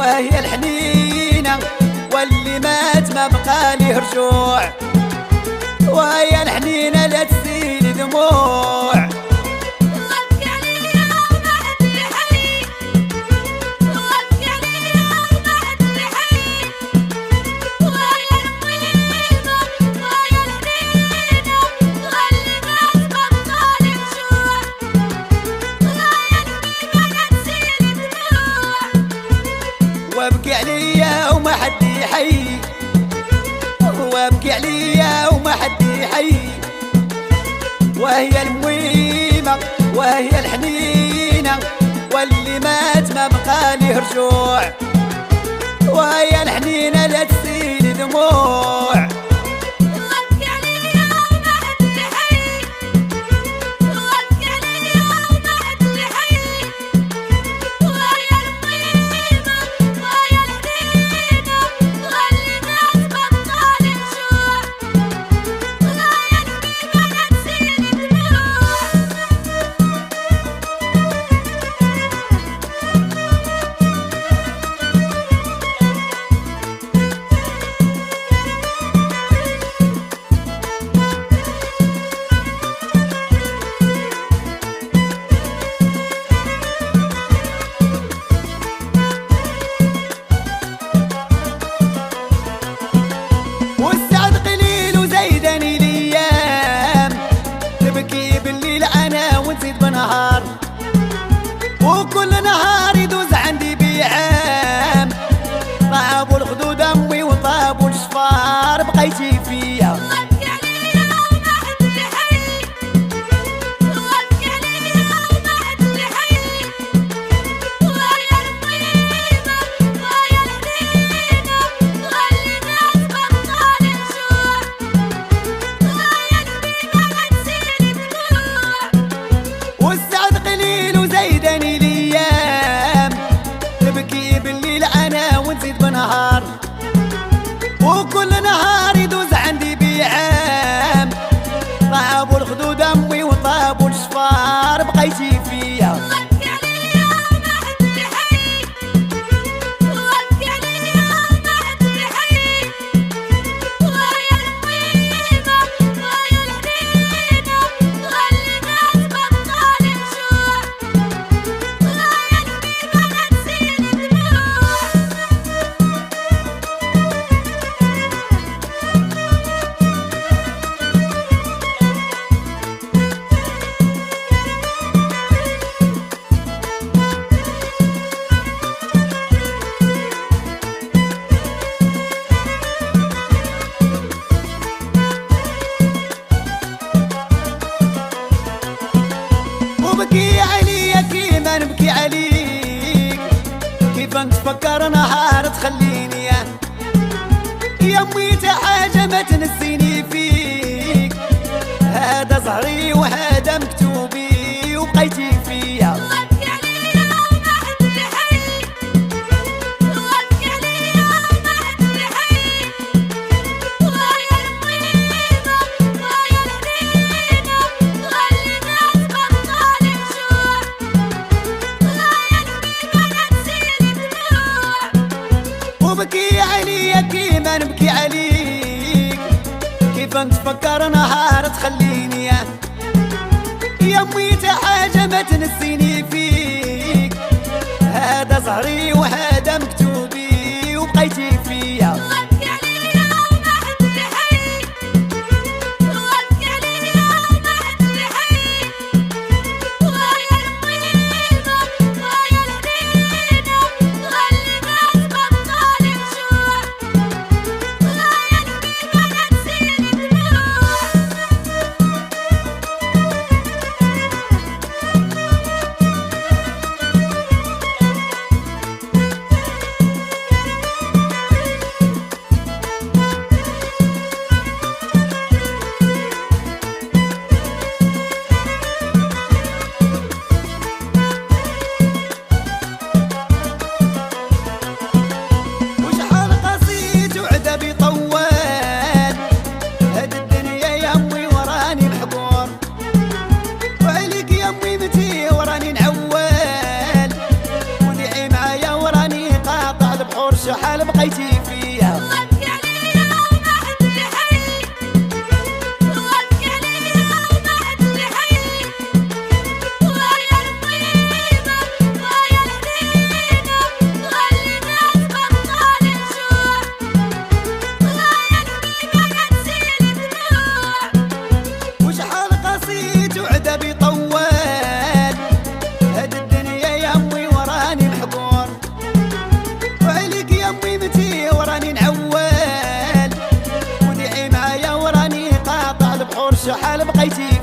وهي الحنينة واللي مات ما بقى ليه رجوع، وهي الحنينة لا تسيل دموع. وابكي عليا وما حد يحيي، وابكي عليا وما حد يحيي، وهي المويمة وهي الحنينة واللي مات ما بقى ليه رجوع، وهي الحنينة لا تسيل دموع. وكل نهار يدوز عندي بيعام، طاب الخدود امي وطاب الشفار بقيتي فيا. وكل نهار يدوز عندي بيعام، طاب الخدود امي وطاب الشفار بقيتي فيا. وبكي عليا كيما نبكي عليك، كيف نتفكر نهار تخليني يا امي تا حاجة ما تنسيني فيك، هذا زهري وهذا مكتوبي وبقيتي فيا. وبكي عليا كيما نبكي عليك، كيف نتفكر نهار تخليني يا امي تا حاجة ما تنسيني فيك، هذا زهري وهذا مكتوبي وبقيتي فيا. شحال بقيتي فيا شحال بقيتي